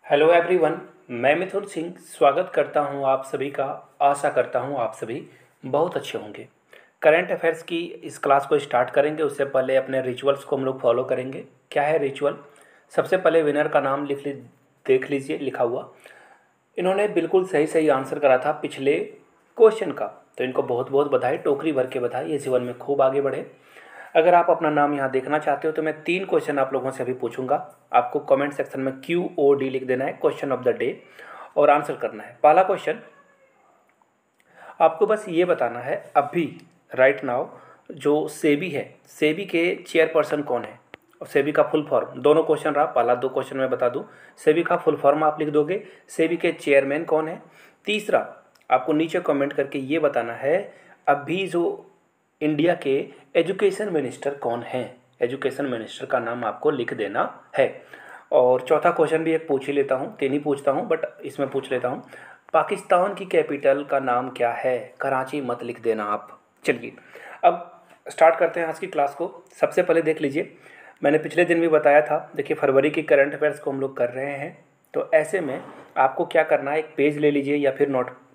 Hello everyone. मैं मिथुन सिंह स्वागत करता हूं आप सभी का। आशा करता हूं आप सभी बहुत अच्छे होंगे। करंट अफेयर्स की इस क्लास को स्टार्ट करेंगे उससे पहले अपने रिचुअल्स को हम लोग फॉलो करेंगे। क्या है रिचुअल? सबसे पहले विनर का नाम देख लीजिए लिखा हुआ। इन्होंने बिल्कुल सही सही आंसर करा था पिछले क्वेश्चन का, तो इनको बहुत बहुत बधाई, टोकरी भर के बधाई। ये जीवन में खूब आगे बढ़े। अगर आप अपना नाम यहाँ देखना चाहते हो तो मैं 3 क्वेश्चन आप लोगों से अभी पूछूंगा। आपको कमेंट सेक्शन में QOD लिख देना है, क्वेश्चन ऑफ द डे, और आंसर करना है। पहला क्वेश्चन, आपको बस ये बताना है अभी राइट नाउ जो सेबी है, सेबी के चेयरपर्सन कौन है और सेबी का फुल फॉर्म। दोनों क्वेश्चन रहा, पहला 2 क्वेश्चन मैं बता दूं। सेबी का फुल फॉर्म आप लिख दोगे, सेबी के चेयरमैन कौन है। तीसरा, आपको नीचे कमेंट करके ये बताना है अभी जो इंडिया के एजुकेशन मिनिस्टर कौन है। एजुकेशन मिनिस्टर का नाम आपको लिख देना है। और चौथा क्वेश्चन भी एक पूछ ही लेता हूँ, 3 ही पूछता हूँ बट इसमें पूछ लेता हूँ। पाकिस्तान की कैपिटल का नाम क्या है? कराची मत लिख देना आप। चलिए अब स्टार्ट करते हैं आज की क्लास को। सबसे पहले देख लीजिए, मैंने पिछले दिन भी बताया था, देखिए फरवरी की करंट अफेयर्स को हम लोग कर रहे हैं। तो ऐसे में आपको क्या करना है, एक पेज ले लीजिए या फिर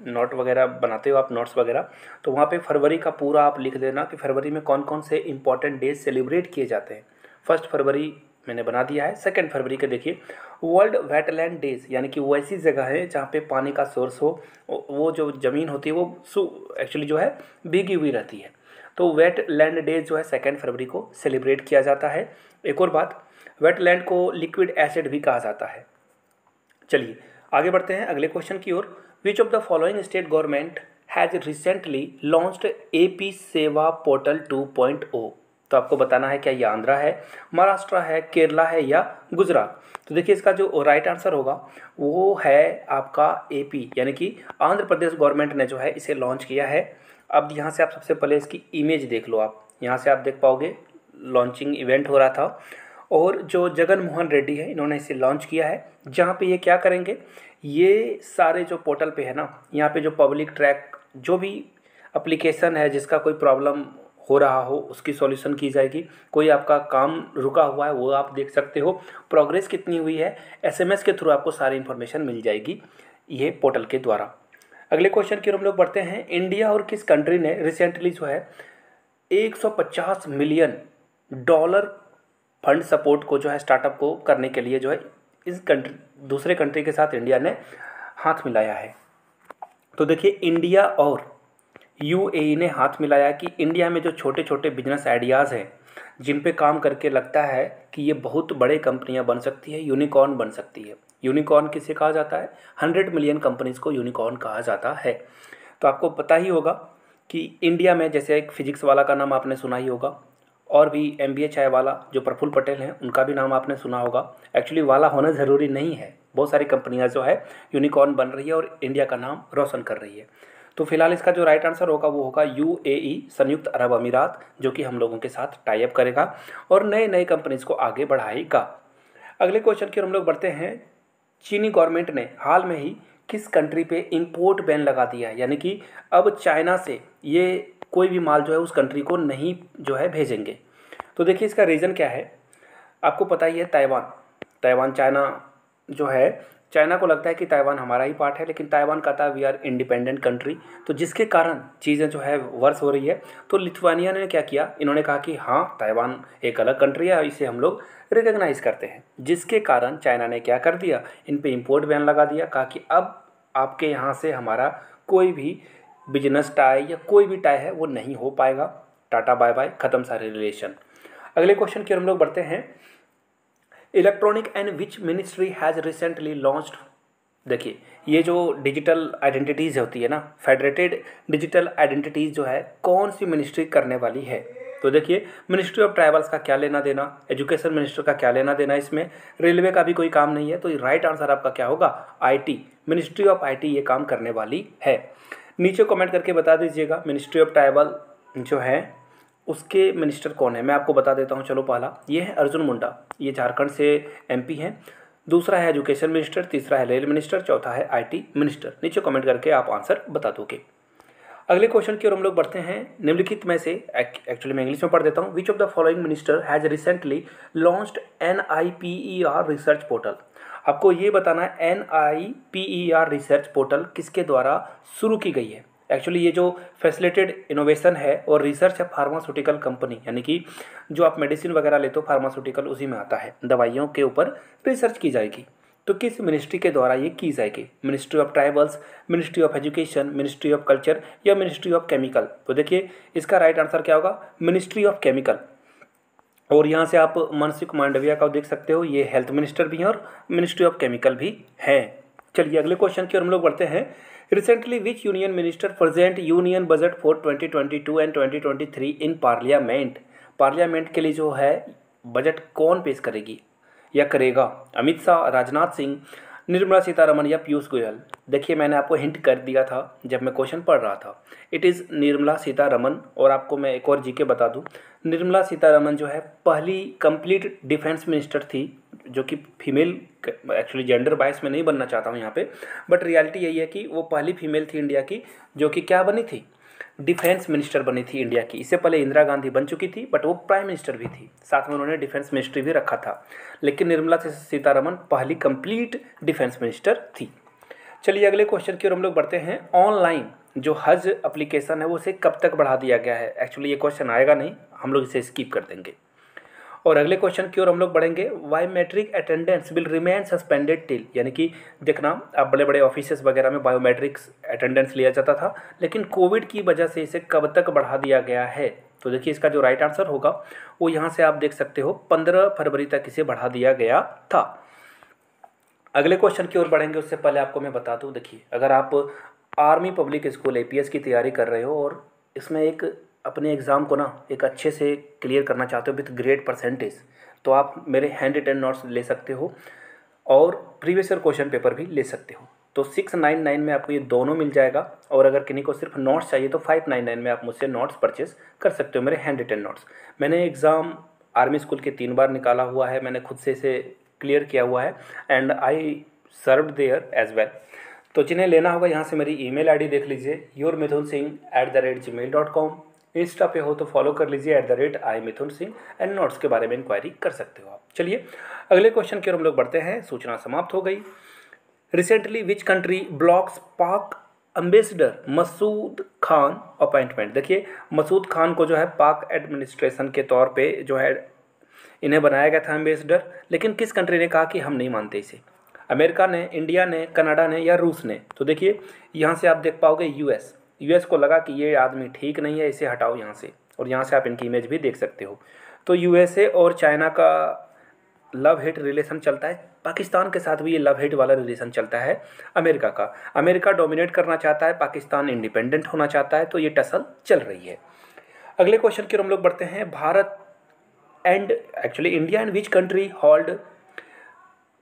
नोट वगैरह बनाते हो आप, नोट्स वगैरह, तो वहाँ पे फरवरी का पूरा आप लिख देना कि फरवरी में कौन कौन से इंपॉर्टेंट डेज सेलिब्रेट किए जाते हैं। 1 फरवरी मैंने बना दिया है। 2 फरवरी के देखिए वर्ल्ड वेटलैंड डेज, यानी कि वो ऐसी जगह है जहाँ पे पानी का सोर्स हो, वो जो ज़मीन होती है वो एक्चुअली जो है भीगी हुई रहती है। तो वेटलैंड डेज जो है 2 फरवरी को सेलिब्रेट किया जाता है। एक और बात, वेटलैंड को लिक्विड एसिड भी कहा जाता है। चलिए आगे बढ़ते हैं अगले क्वेश्चन की ओर। Which of the following state government has recently launched AP Seva portal 2.0? तो आपको बताना है क्या ये आंध्रा है, महाराष्ट्र है, केरला है या गुजरात। तो देखिए इसका जो राइट आंसर होगा वो है आपका AP, यानी कि आंध्र प्रदेश गवर्नमेंट ने जो है इसे लॉन्च किया है। अब यहाँ से आप सबसे पहले इसकी इमेज देख लो। आप यहाँ से आप देख पाओगे लॉन्चिंग इवेंट हो रहा था और जो जगन मोहन रेड्डी है इन्होंने इसे लॉन्च किया है। जहाँ पे ये क्या करेंगे, ये सारे जो पोर्टल पे है ना, यहाँ पे जो पब्लिक ट्रैक जो भी एप्लीकेशन है जिसका कोई प्रॉब्लम हो रहा हो उसकी सॉल्यूशन की जाएगी। कोई आपका काम रुका हुआ है वो आप देख सकते हो, प्रोग्रेस कितनी हुई है, SMS के थ्रू आपको सारी इन्फॉर्मेशन मिल जाएगी ये पोर्टल के द्वारा। अगले क्वेश्चन की ओर हम लोग बढ़ते हैं। इंडिया और किस कंट्री ने रिसेंटली जो है 150 मिलियन डॉलर फंड सपोर्ट को जो है स्टार्टअप को करने के लिए जो है इस कंट्री दूसरे कंट्री के साथ इंडिया ने हाथ मिलाया है? तो देखिए इंडिया और UAE ने हाथ मिलाया कि इंडिया में जो छोटे छोटे बिजनेस आइडियाज़ हैं जिन पे काम करके लगता है कि ये बहुत बड़े कंपनियां बन सकती है, यूनिकॉर्न बन सकती है। यूनिकॉर्न किसे कहा जाता है? 100 मिलियन कंपनीज को यूनिकॉर्न कहा जाता है। तो आपको पता ही होगा कि इंडिया में जैसे एक फिजिक्स वाला का नाम आपने सुना ही होगा, और भी MBA चाय वाला जो प्रफुल्ल पटेल हैं उनका भी नाम आपने सुना होगा। एक्चुअली वाला होना ज़रूरी नहीं है, बहुत सारी कंपनियां जो है यूनिकॉर्न बन रही है और इंडिया का नाम रोशन कर रही है। तो फिलहाल इसका जो राइट आंसर होगा वो होगा UAE, संयुक्त अरब अमीरात, जो कि हम लोगों के साथ टाई अप करेगा और नए नए कंपनीज को आगे बढ़ाएगा। अगले क्वेश्चन की ओर हम लोग बढ़ते हैं। चीनी गवर्नमेंट ने हाल में ही किस कंट्री पे इंपोर्ट बैन लगा दिया है, यानी कि अब चाइना से ये कोई भी माल जो है उस कंट्री को नहीं जो है भेजेंगे। तो देखिए इसका रीज़न क्या है, आपको पता ही है ताइवान चाइना जो है, चाइना को लगता है कि ताइवान हमारा ही पार्ट है, लेकिन ताइवान कहता है वी आर इंडिपेंडेंट कंट्री। तो जिसके कारण चीज़ें जो है वर्स हो रही है। तो लिथुआनिया ने क्या किया, इन्होंने कहा कि हाँ ताइवान एक अलग कंट्री है, इसे हम लोग रिकग्नाइज़ करते हैं। जिसके कारण चाइना ने क्या कर दिया, इन पे इंपोर्ट बैन लगा दिया, कहा कि अब आपके यहाँ से हमारा कोई भी बिजनेस टाई या कोई भी टाई है वो नहीं हो पाएगा। टाटा बाय बाय, ख़त्म सारे रिलेशन। अगले क्वेश्चन की हम लोग बढ़ते हैं। Electronic and which ministry has recently launched. देखिए ये जो डिजिटल आइडेंटिटीज़ होती है ना, फेडरेटेड डिजिटल आइडेंटिटीज़ जो है कौन सी मिनिस्ट्री करने वाली है? तो देखिए मिनिस्ट्री ऑफ ट्राइबल्स का क्या लेना देना, एजुकेशन मिनिस्टर का क्या लेना देना, इसमें रेलवे का भी कोई काम नहीं है। तो राइट आंसर आपका क्या होगा? IT, मिनिस्ट्री ऑफ IT ये काम करने वाली है। नीचे कमेंट करके बता दीजिएगा मिनिस्ट्री ऑफ ट्राइबल जो है उसके मिनिस्टर कौन है। मैं आपको बता देता हूँ। चलो पहला ये है अर्जुन मुंडा, ये झारखंड से MP हैं। दूसरा है एजुकेशन मिनिस्टर, तीसरा है रेल मिनिस्टर, चौथा है IT मिनिस्टर। नीचे कमेंट करके आप आंसर बता दोगे। अगले क्वेश्चन की ओर हम लोग बढ़ते हैं। निम्नलिखित में से, एक्चुअली मैं इंग्लिश में पढ़ देता हूँ, विच of the following minister has recently launched NIPER research portal. आपको ये बताना है NIPER रिसर्च पोर्टल किसके द्वारा शुरू की गई है। एक्चुअली ये जो फैसिलिटेड इनोवेशन है और रिसर्च है फार्मास्यूटिकल कंपनी, यानी कि जो आप मेडिसिन वगैरह लेते हो फार्मास्यूटिकल उसी में आता है, दवाइयों के ऊपर रिसर्च की जाएगी। तो किस मिनिस्ट्री के द्वारा ये की जाएगी? Ministry of tribals, ministry of education, ministry of culture या मिनिस्ट्री ऑफ केमिकल। तो देखिए इसका राइट आंसर क्या होगा? Ministry of chemical. और यहाँ से आप मनसुख मांडविया का देख सकते हो, ये हेल्थ मिनिस्टर भी हैं और मिनिस्ट्री ऑफ केमिकल भी है। चलिए अगले क्वेश्चन की ओर हम लोग बढ़ते हैं। Recently which union minister present union budget for 2022 and 2023 in parliament. Parliament के लिए जो है बजट कौन पेश करेगी या करेगा? अमित शाह, राजनाथ सिंह, निर्मला सीतारमण या पीयूष गोयल। देखिए मैंने आपको हिंट कर दिया था जब मैं क्वेश्चन पढ़ रहा था, इट इज़ निर्मला सीतारमण। और आपको मैं एक और जीके बता दूं, निर्मला सीतारमण जो है पहली कंप्लीट डिफेंस मिनिस्टर थी जो कि फीमेल, एक्चुअली जेंडर बायस में नहीं बनना चाहता हूँ यहाँ पे, बट रियलिटी यही है कि वो पहली फीमेल थी इंडिया की जो कि क्या बनी थी? डिफेंस मिनिस्टर बनी थी इंडिया की। इससे पहले इंदिरा गांधी बन चुकी थी, बट वो प्राइम मिनिस्टर भी थी, साथ में उन्होंने डिफेंस मिनिस्ट्री भी रखा था, लेकिन निर्मला सीतारमण पहली कंप्लीट डिफेंस मिनिस्टर थी। चलिए अगले क्वेश्चन की ओर हम लोग बढ़ते हैं। ऑनलाइन जो हज एप्लीकेशन है वो उसे कब तक बढ़ा दिया गया है? एक्चुअली ये क्वेश्चन आएगा नहीं, हम लोग इसे स्किप कर देंगे। और अगले क्वेश्चन की ओर हम लोग बढ़ेंगे। Biometric attendance will remain suspended till, यानी कि देखना अब बड़े बड़े ऑफिसेस वगैरह में बायोमेट्रिक्स अटेंडेंस लिया जाता था, लेकिन कोविड की वजह से इसे कब तक बढ़ा दिया गया है? तो देखिए इसका जो राइट आंसर होगा वो यहाँ से आप देख सकते हो 15 फरवरी तक इसे बढ़ा दिया गया था। अगले क्वेश्चन की ओर बढ़ेंगे उससे पहले आपको मैं बता दूं, देखिए अगर आप आर्मी पब्लिक स्कूल APS की तैयारी कर रहे हो और इसमें एक अपने एग्ज़ाम को ना एक अच्छे से क्लियर करना चाहते हो विथ ग्रेट परसेंटेज, तो आप मेरे हैंड रिटन नोट्स ले सकते हो और प्रीवियस ईयर क्वेश्चन पेपर भी ले सकते हो। तो 699 में आपको ये दोनों मिल जाएगा, और अगर किन्हीं को सिर्फ नोट्स चाहिए तो 599 में आप मुझसे नोट्स परचेस कर सकते हो, मेरे हैंड रिटन नोट्स। मैंने एग्ज़ाम आर्मी स्कूल के 3 बार निकाला हुआ है, मैंने खुद से इसे क्लियर किया हुआ है and I served there as well. तो जिन्हें लेना होगा यहाँ से मेरी ईमेल आईडी देख लीजिए, yourmithunsingh@gmail.com। इंस्टा पे हो तो फॉलो कर लीजिए @iMithunSingh, एंड नोट्स के बारे में इंक्वायरी कर सकते हो आप। चलिए अगले क्वेश्चन की ओर हम लोग बढ़ते हैं। सूचना समाप्त हो गई। रिसेंटली विच कंट्री ब्लॉक्स पाक एम्बेसडर मसूद खान अपॉइंटमेंट। देखिए मसूद खान को जो है पाक एडमिनिस्ट्रेशन के तौर पे जो है इन्हें बनाया गया था एम्बेसडर, लेकिन किस कंट्री ने कहा कि हम नहीं मानते इसे? अमेरिका ने, इंडिया ने, कनाडा ने या रूस ने? तो देखिए यहाँ से आप देख पाओगे यूएस को लगा कि ये आदमी ठीक नहीं है, इसे हटाओ यहाँ से, और यहाँ से आप इनकी इमेज भी देख सकते हो। तो USA और चाइना का लव हेट रिलेशन चलता है, पाकिस्तान के साथ भी ये लव हेट वाला रिलेशन चलता है अमेरिका का। अमेरिका डोमिनेट करना चाहता है, पाकिस्तान इंडिपेंडेंट होना चाहता है, तो ये टसल चल रही है। अगले क्वेश्चन की ओर हम लोग बढ़ते हैं। Bharat and actually India and which country hold.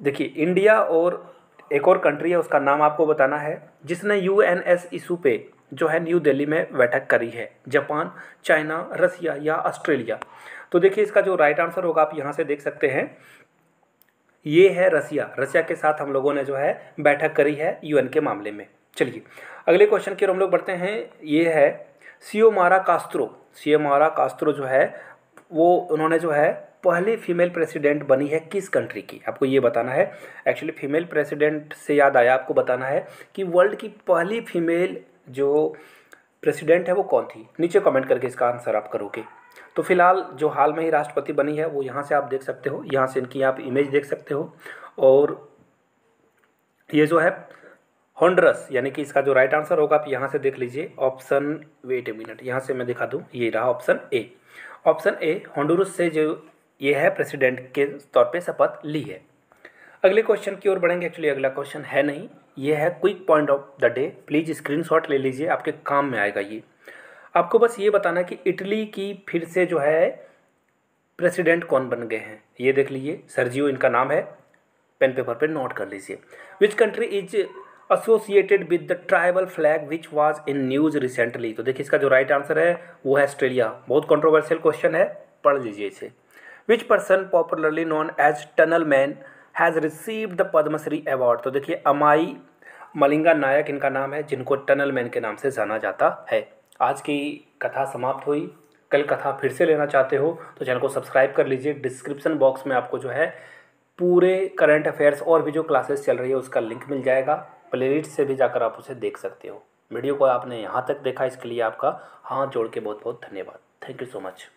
देखिए इंडिया और एक और कंट्री है, उसका नाम आपको बताना है, जिसने UNS इशू पे जो है न्यू दिल्ली में बैठक करी है। जापान, चाइना, रसिया या ऑस्ट्रेलिया? तो देखिए इसका जो राइट आंसर होगा आप यहाँ से देख सकते हैं, ये है रसिया। रसिया के साथ हम लोगों ने जो है बैठक करी है UN के मामले में। चलिए अगले क्वेश्चन की ओर हम लोग बढ़ते हैं। ये है सियोमारा कास्त्रो जो है वो उन्होंने जो है पहली फीमेल प्रेसिडेंट बनी है किस कंट्री की? आपको ये बताना है। एक्चुअली फीमेल प्रेसिडेंट से याद आया, आपको बताना है कि वर्ल्ड की पहली फीमेल जो प्रेसिडेंट है वो कौन थी? नीचे कमेंट करके इसका आंसर आप करोगे। तो फिलहाल जो हाल में ही राष्ट्रपति बनी है वो यहाँ से आप देख सकते हो, यहाँ से इनकी आप इमेज देख सकते हो। और ये जो है हॉन्डुरस, यानी कि इसका जो राइट आंसर होगा आप यहाँ से देख लीजिए ऑप्शन, वेट ए मिनट, यहाँ से मैं दिखा दूँ, ये रहा ऑप्शन ए हॉन्डुरस से जो ये है प्रेसिडेंट के तौर पे शपथ ली है। अगले क्वेश्चन की ओर बढ़ेंगे। एक्चुअली अगला क्वेश्चन है नहीं, ये है quick point of the day. Please screenshot ले लीजिए, आपके काम में आएगा ये। आपको बस ये बताना है कि इटली की फिर से जो है प्रेसिडेंट कौन बन गए हैं, ये देख लीजिए। सर्जियो इनका नाम है, पेन पेपर पे नोट कर लीजिए। Which country is associated with the tribal flag which was in news recently? तो देखिए इसका जो राइट आंसर है वो है ऑस्ट्रेलिया। बहुत कंट्रोवर्शियल क्वेश्चन है, पढ़ लीजिए इसे। Which person popularly known as tunnel man has received the Padmashri award? तो देखिए मलिंगा नायक इनका नाम है, जिनको टनल मैन के नाम से जाना जाता है। आज की कथा समाप्त हुई। कल कथा फिर से लेना चाहते हो तो चैनल को सब्सक्राइब कर लीजिए। डिस्क्रिप्शन बॉक्स में आपको जो है पूरे करंट अफेयर्स और भी जो क्लासेस चल रही है उसका लिंक मिल जाएगा। प्लेलिस्ट से भी जाकर आप उसे देख सकते हो। वीडियो को आपने यहाँ तक देखा, इसके लिए आपका हाथ जोड़ के बहुत बहुत धन्यवाद। Thank you so much.